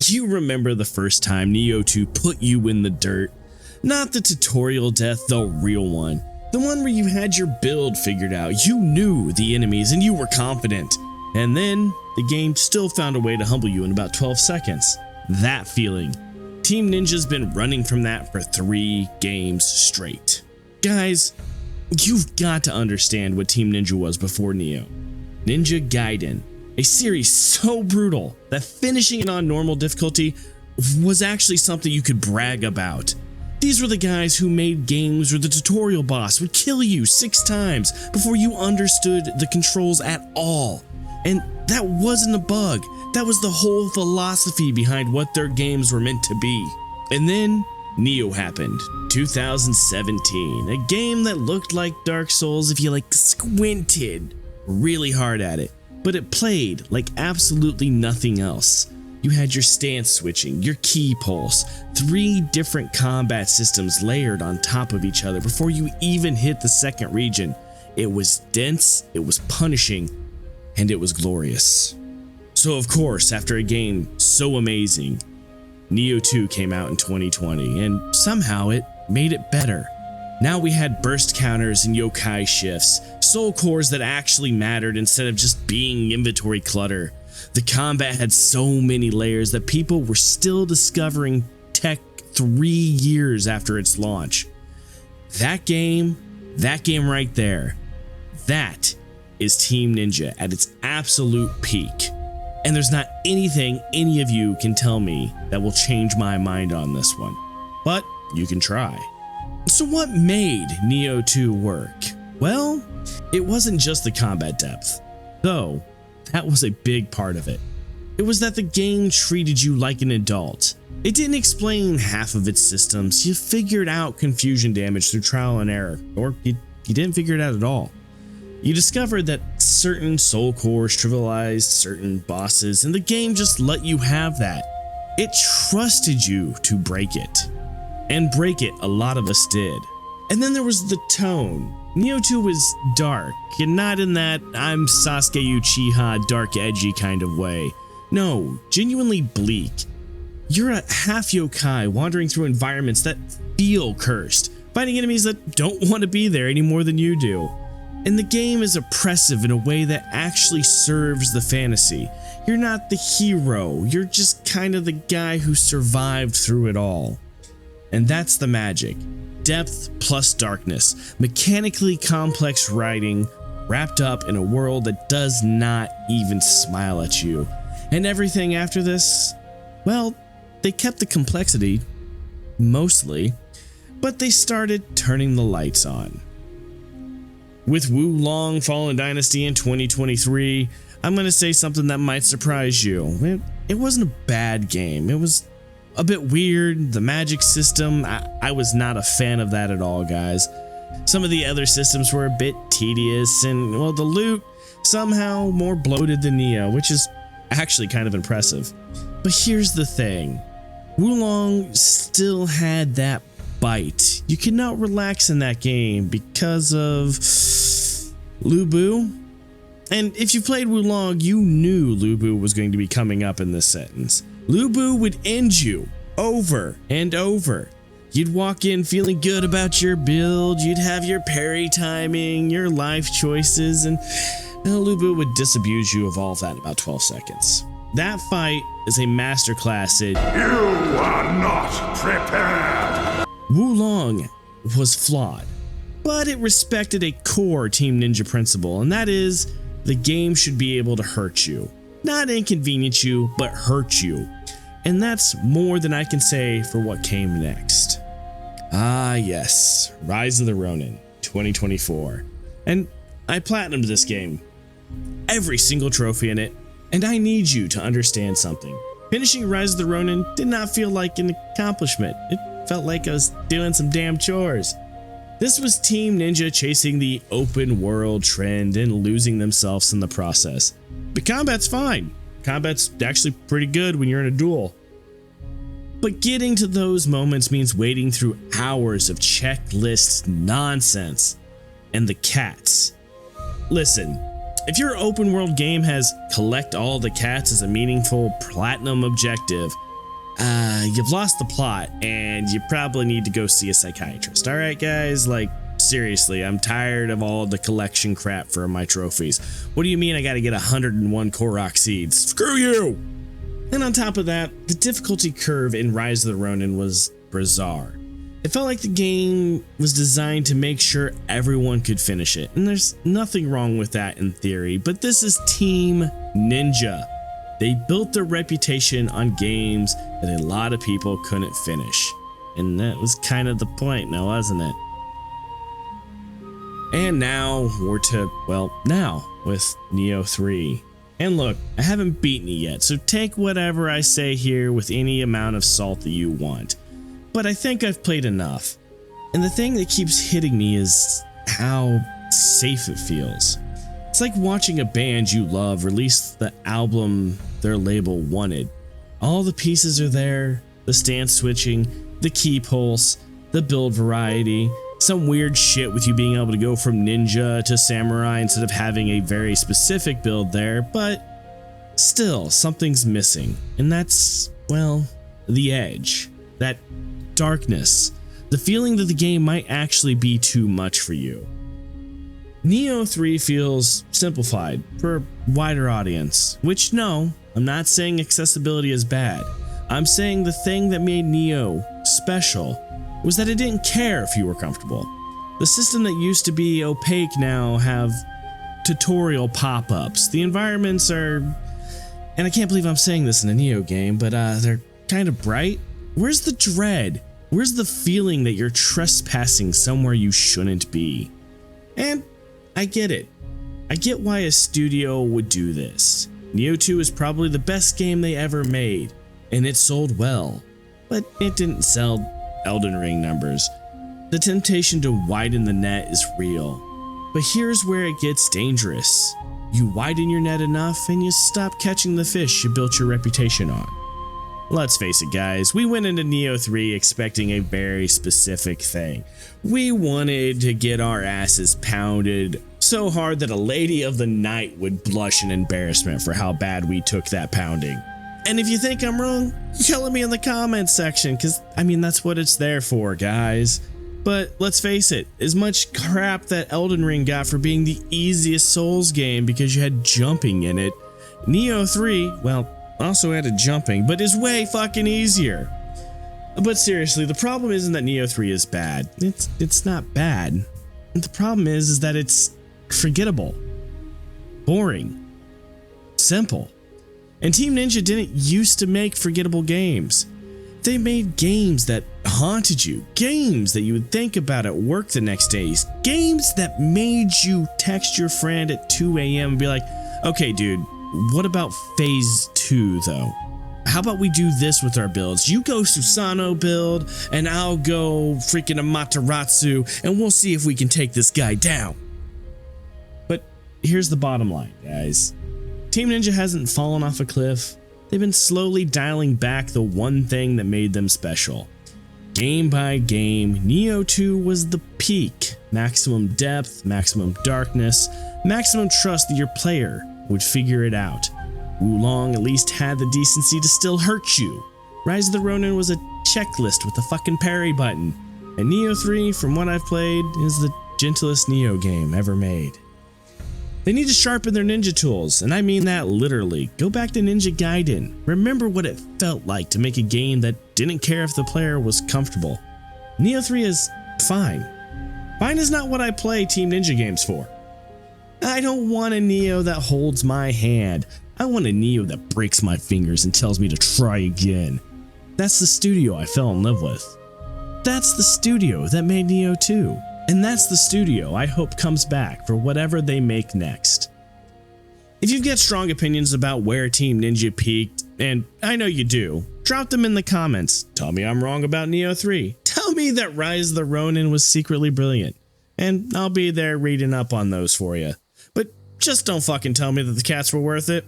You remember the first time Nioh 2 put you in the dirt? Not the tutorial death, the real one. The one where you had your build figured out, you knew the enemies and you were confident. And then the game still found a way to humble you in about 12 seconds. That feeling. Team Ninja's been running from that for 3 games straight. Guys, you've got to understand what Team Ninja was before Nioh. Ninja Gaiden, a series so brutal that finishing it on normal difficulty was actually something you could brag about. These were the guys who made games where the tutorial boss would kill you 6 times before you understood the controls at all. And that wasn't a bug, that was the whole philosophy behind what their games were meant to be. And then Nioh happened, 2017, a game that looked like Dark Souls if you squinted really hard at it, but it played like absolutely nothing else. You had your stance switching, your key pulse, 3 different combat systems layered on top of each other before you even hit the second region. It was dense, it was punishing, and it was glorious. So of course, after a game so amazing, Nioh 2 came out in 2020, and somehow it made it better. Now we had burst counters and yokai shifts, soul cores that actually mattered instead of just being inventory clutter. The combat had so many layers that people were still discovering tech 3 years after its launch. That game right there, that is Team Ninja at its absolute peak. And there's not anything any of you can tell me that will change my mind on this one. But you can try. So what made Nioh 2 work? Well, it wasn't just the combat depth, though that was a big part of it. It was that the game treated you like an adult. It didn't explain half of its systems. You figured out confusion damage through trial and error, or you didn't figure it out at all. You discovered that certain soul cores trivialized certain bosses, and the game just let you have that. It trusted you to break it. And break it, a lot of us did. And then there was the tone. Nioh 2 was dark, and not in that I'm 𝐜𝐨𝐬𝐿 dark edgy kind of way. No, genuinely bleak. You're a half yokai wandering through environments that feel cursed, fighting enemies that don't want to be there any more than you do. And the game is oppressive in a way that actually serves the fantasy. You're not the hero, you're just kind of the guy who survived through it all. And that's the magic. Depth plus darkness, mechanically complex writing, wrapped up in a world that does not even smile at you. And everything after this, well, they kept the complexity, mostly, but they started turning the lights on. With Wo Long Fallen Dynasty in 2023, I'm going to say something that might surprise you. It wasn't a bad game. It was a bit weird. The magic system, I was not a fan of that at all, guys. Some of the other systems were a bit tedious, and well, the loot somehow more bloated than Nioh, which is actually kind of impressive. But here's the thing. Wo Long still had that bite. You could not relax in that game because of Lu Bu. And if you played Wo Long, you knew Lu Bu was going to be coming up in this sentence. Lu Bu would end you over and over. You'd walk in feeling good about your build, you'd have your parry timing, your life choices, and Lu Bu would disabuse you of all of that in about 12 seconds. That fight is a masterclass in "You are not prepared." Wo Long was flawed, but it respected a core Team Ninja principle, and that is the game should be able to hurt you. Not inconvenience you, but hurt you. And that's more than I can say for what came next. Ah yes, Rise of the Ronin, 2024. And I platinumed this game. Every single trophy in it, and I need you to understand something. Finishing Rise of the Ronin did not feel like an accomplishment. It felt like I was doing some damn chores. This was Team Ninja chasing the open world trend and losing themselves in the process. But combat's fine. Combat's actually pretty good when you're in a duel. But getting to those moments means wading through hours of checklist nonsense. And the cats. Listen, if your open world game has collect all the cats as a meaningful platinum objective, you've lost the plot and you probably need to go see a psychiatrist. All right, guys, like, seriously, I'm tired of all the collection crap for my trophies. What do you mean I gotta get 101 Korok seeds? Screw you! And on top of that, the difficulty curve in Rise of the Ronin was bizarre. It felt like the game was designed to make sure everyone could finish it, and there's nothing wrong with that in theory, but this is Team Ninja. They built their reputation on games that a lot of people couldn't finish, and that was kind of the point now, wasn't it? And now we're to, well, now with Nioh 3. And look, I haven't beaten it yet, so take whatever I say here with any amount of salt that you want. But I think I've played enough. And the thing that keeps hitting me is how safe it feels. It's like watching a band you love release the album their label wanted. All the pieces are there, the stance switching, the key pulse, the build variety, some weird shit with you being able to go from ninja to samurai instead of having a very specific build there, but still, something's missing. And that's, well, the edge. That darkness. The feeling that the game might actually be too much for you. Nioh 3 feels simplified for a wider audience, which no, I'm not saying accessibility is bad. I'm saying the thing that made Nioh special was that it didn't care if you were comfortable. The system that used to be opaque now have tutorial pop-ups. The environments are, and I can't believe I'm saying this in a Nioh game, but they're kind of bright. Where's the dread? Where's the feeling that you're trespassing somewhere you shouldn't be? And I get it. I get why a studio would do this. Nioh 2 is probably the best game they ever made, and it sold well, but it didn't sell Elden Ring numbers. The temptation to widen the net is real, but here's where it gets dangerous. You widen your net enough and you stop catching the fish you built your reputation on. Let's face it, guys, we went into Nioh 3 expecting a very specific thing. We wanted to get our asses pounded so hard that a lady of the night would blush in embarrassment for how bad we took that pounding. And if you think I'm wrong, yell at me in the comments section, because, I mean, that's what it's there for, guys. But let's face it, as much crap that Elden Ring got for being the easiest Souls game because you had jumping in it, Nioh 3, well, also added jumping, but is way fucking easier. But seriously, the problem isn't that Nioh 3 is bad. It's not bad. The problem is that it's forgettable, boring, simple. And Team Ninja didn't used to make forgettable games. They made games that haunted you, games that you would think about at work the next day, games that made you text your friend at 2 a.m. and be like, okay, dude, what about phase 2 though? How about we do this with our builds? You go Susano build, and I'll go freaking Amaterasu, and we'll see if we can take this guy down. But here's the bottom line, guys. Team Ninja hasn't fallen off a cliff. They've been slowly dialing back the one thing that made them special. Game by game, Nioh 2 was the peak. Maximum depth, maximum darkness, maximum trust that your player would figure it out. Wulong at least had the decency to still hurt you. Rise of the Ronin was a checklist with a fucking parry button. And Nioh 3, from what I've played, is the gentlest Nioh game ever made. They need to sharpen their ninja tools, and I mean that literally. Go back to Ninja Gaiden. Remember what it felt like to make a game that didn't care if the player was comfortable. Nioh 3 is fine. Fine is not what I play Team Ninja games for. I don't want a Nioh that holds my hand. I want a Nioh that breaks my fingers and tells me to try again. That's the studio I fell in love with. That's the studio that made Nioh 2. And that's the studio I hope comes back for whatever they make next. If you've got strong opinions about where Team Ninja peaked, and I know you do, drop them in the comments. Tell me I'm wrong about Nioh 3. Tell me that Rise of the Ronin was secretly brilliant. And I'll be there reading up on those for you. But just don't fucking tell me that the cats were worth it.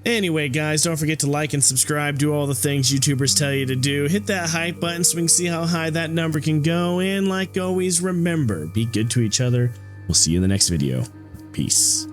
Anyway, guys, don't forget to like and subscribe, do all the things YouTubers tell you to do, hit that hype button so we can see how high that number can go, and like always, remember, be good to each other. We'll see you in the next video. Peace.